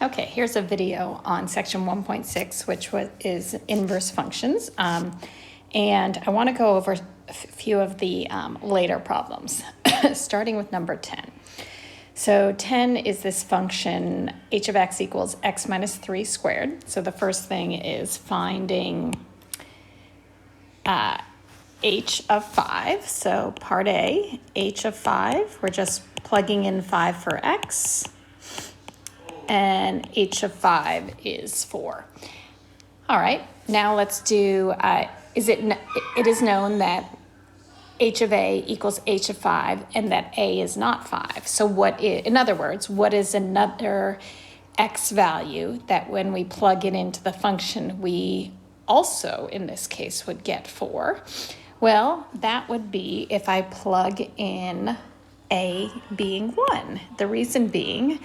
Okay, here's a video on section 1.6, which is inverse functions. And I want to go over a few of the later problems, starting with number 10. So 10 is this function, h of x equals x minus 3 squared. So the first thing is finding h of 5. So part A, h of 5, we're just plugging in 5 for x. And h of 5 is 4. All right, now let's do, it is known that h of a equals h of 5 and that a is not 5. So in other words, what is another x value that when we plug it into the function, we also, in this case, would get 4? Well, that would be if I plug in a being 1. The reason being,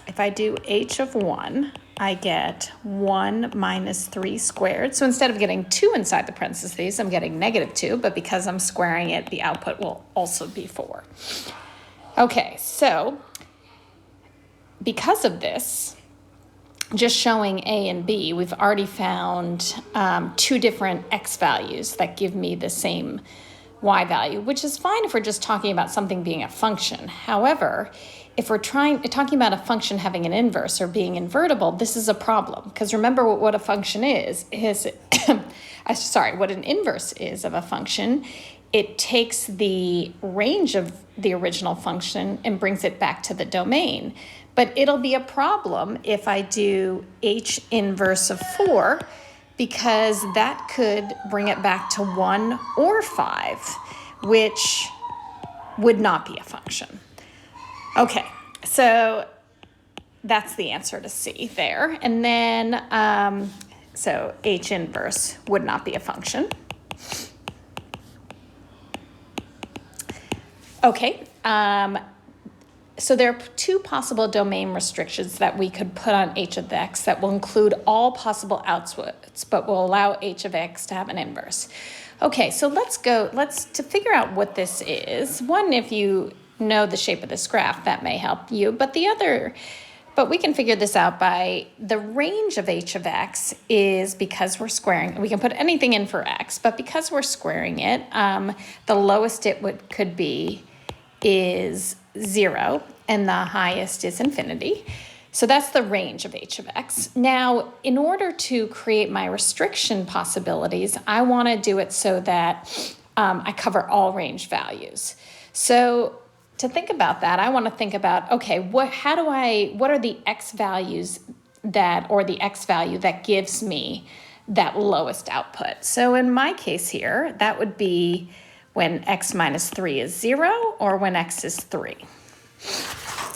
if I do h of 1, I get 1 minus 3 squared. So instead of getting 2 inside the parentheses, I'm getting negative 2, but because I'm squaring it, the output will also be 4. Okay, so because of this, just showing a and b, we've already found 2 different x values that give me the same y value, which is fine if we're just talking about something being a function. However, if we're talking about a function having an inverse or being invertible, this is a problem. Because remember what a function is what an inverse is of a function. It takes the range of the original function and brings it back to the domain. But it'll be a problem if I do h inverse of 4, because that could bring it back to 1 or 5, which would not be a function. Okay, so that's the answer to C there. And then, so h inverse would not be a function. Okay, so there are 2 possible domain restrictions that we could put on h of x that will include all possible outputs, but will allow h of x to have an inverse. Okay, so to figure out what this is. One, if you know the shape of this graph, that may help you, but we can figure this out by the range of h of x is, because we're squaring, we can put anything in for x, but because we're squaring it, the lowest it could be is 0, and the highest is infinity. So that's the range of h of x. Now, in order to create my restriction possibilities, I want to do it so that I cover all range values. So to think about that, I want to think about, okay, what are the x values or the x value that gives me that lowest output? So in my case here, that would be when x minus 3 is 0 or when x is 3.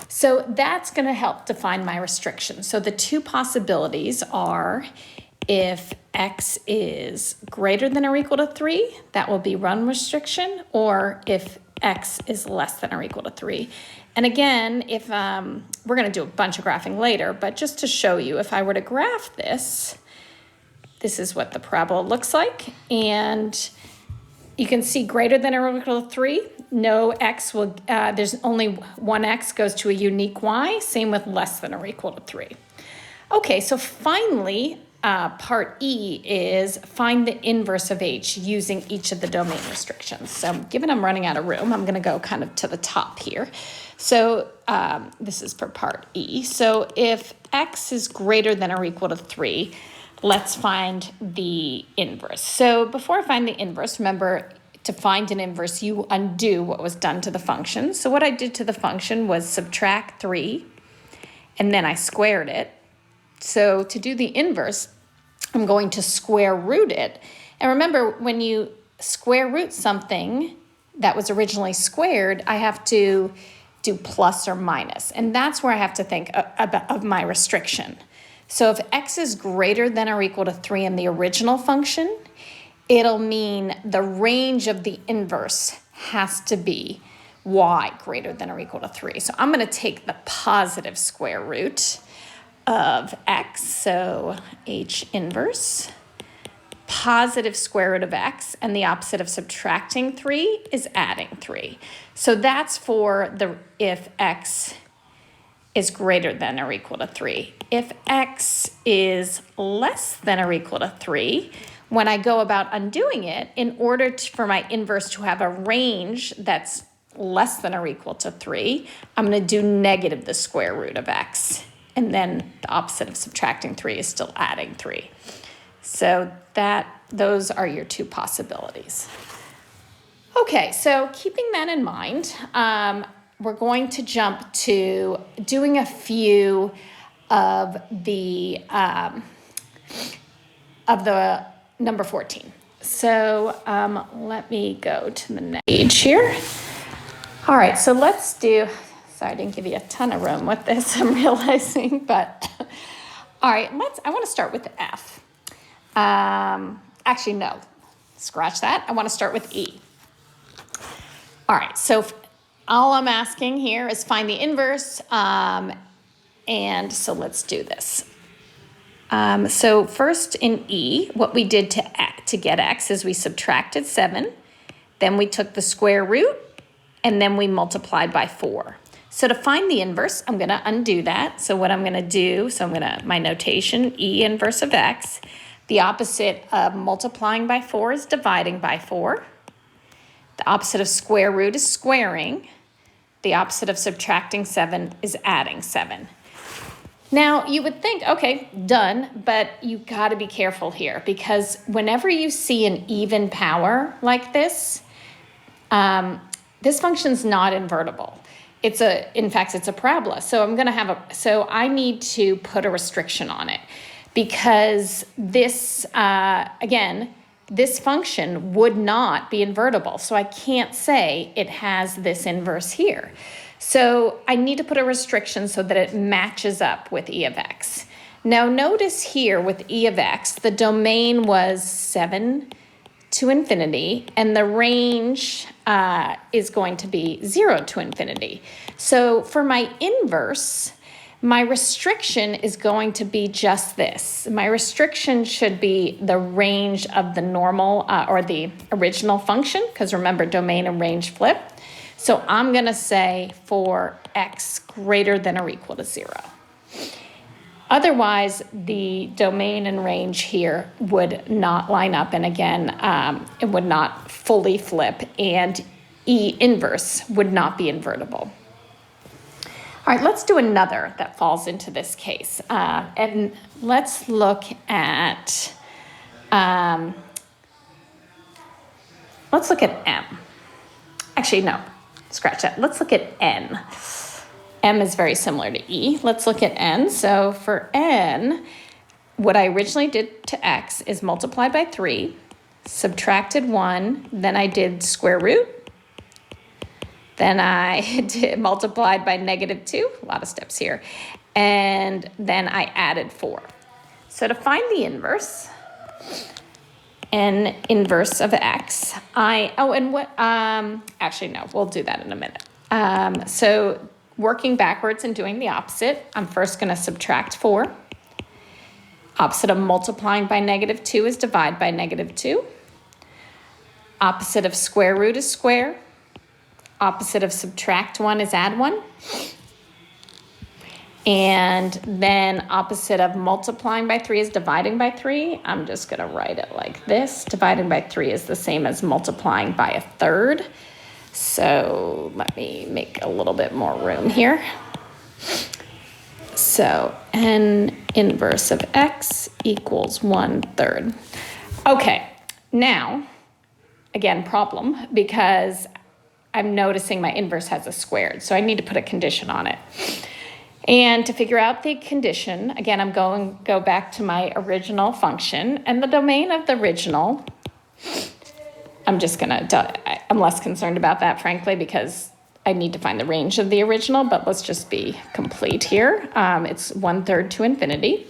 So that's going to help define my restriction. So the 2 possibilities are, if x is greater than or equal to 3, that will be run restriction, or if x is less than or equal to 3. And again, if we're going to do a bunch of graphing later, but just to show you, if I were to graph this is what the parabola looks like. And you can see greater than or equal to 3, no x will, there's only one x goes to a unique y, same with less than or equal to 3. Okay, so finally, part E is find the inverse of h using each of the domain restrictions. So given I'm running out of room, I'm gonna go kind of to the top here. So this is for part E. So if x is greater than or equal to 3, let's find the inverse. So before I find the inverse, remember, to find an inverse, you undo what was done to the function. So what I did to the function was subtract 3, and then I squared it. So to do the inverse, I'm going to square root it. And remember, when you square root something that was originally squared, I have to do plus or minus. And that's where I have to think of my restriction. So if x is greater than or equal to 3 in the original function, it'll mean the range of the inverse has to be y greater than or equal to 3. So I'm going to take the positive square root of x, so h inverse, positive square root of x, and the opposite of subtracting 3 is adding 3. So that's for if x is greater than or equal to 3. If x is less than or equal to 3, when I go about undoing it, in order for my inverse to have a range that's less than or equal to 3, I'm going to do negative the square root of x. And then the opposite of subtracting 3 is still adding 3. So those are your two possibilities. Okay, so keeping that in mind, we're going to jump to doing a few of the number 14. So let me go to the next page here. All right, so let's do, sorry, I didn't give you a ton of room with this, I'm realizing, but all right, I want to start with F. Actually, no, scratch that. I want to start with E. All right, so all I'm asking here is find the inverse, and so let's do this. So first in E, what we did to get x is we subtracted 7, then we took the square root, and then we multiplied by 4. So to find the inverse, I'm going to undo that. So what I'm going to do, my notation, E inverse of x, the opposite of multiplying by 4 is dividing by 4. The opposite of square root is squaring. The opposite of subtracting 7 is adding 7. Now, you would think, okay, done, but you got to be careful here because whenever you see an even power like this, this function's not invertible. In fact, it's a parabola. So I need to put a restriction on it because this, again, this function would not be invertible. So I can't say it has this inverse here. So I need to put a restriction so that it matches up with E of x. Now notice here with E of x, the domain was 7 to infinity, and the range is going to be 0 to infinity. So for my inverse, my restriction is going to be just this. My restriction should be the range of the normal or the original function, because remember, domain and range flip. So I'm going to say for x greater than or equal to 0. Otherwise, the domain and range here would not line up, and again, it would not fully flip, and E inverse would not be invertible. All right, let's do another that falls into this case, and let's look at M. Actually, no, scratch that. Let's look at N. M is very similar to E. Let's look at N. So for N, what I originally did to X is multiply by 3, subtracted 1, then I did square root, then I multiplied by -2, a lot of steps here, and then I added 4. So to find the inverse, N inverse of X, actually no, we'll do that in a minute. So working backwards and doing the opposite, I'm first going to subtract 4. Opposite of multiplying by -2 is divide by -2. Opposite of square root is square. Opposite of subtract 1 is add 1. And then opposite of multiplying by 3 is dividing by 3. I'm just going to write it like this. Dividing by 3 is the same as multiplying by 1/3. So let me make a little bit more room here. So N inverse of X equals 1/3. Okay, now, again, problem, because I'm noticing my inverse has a squared, so I need to put a condition on it. And to figure out the condition, again, I'm going to go back to my original function, and the domain of the original, I'm less concerned about that, frankly, because I need to find the range of the original, but let's just be complete here. It's 1/3 to infinity.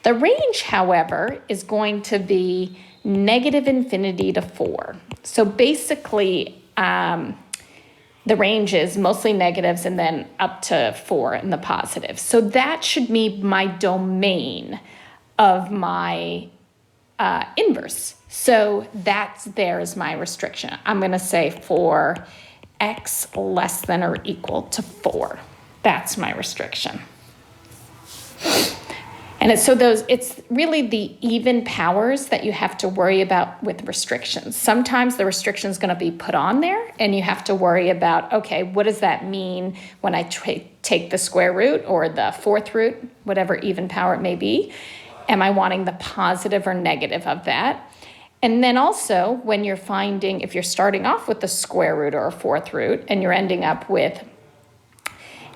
The range, however, is going to be -infinity to 4. So basically, the range is mostly negatives and then up to 4 in the positives. So that should be my domain of my inverse. So there's my restriction. I'm going to say for x less than or equal to 4. That's my restriction. And it's really the even powers that you have to worry about with restrictions. Sometimes the restriction is going to be put on there and you have to worry about, okay, what does that mean when I take the square root or the fourth root, whatever even power it may be? Am I wanting the positive or negative of that? And then also when you're finding, if you're starting off with the square root or a fourth root and you're ending up with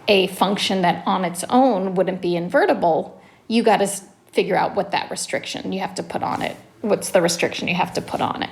a function that on its own wouldn't be invertible, you got to figure out what that restriction you have to put on it. What's the restriction you have to put on it?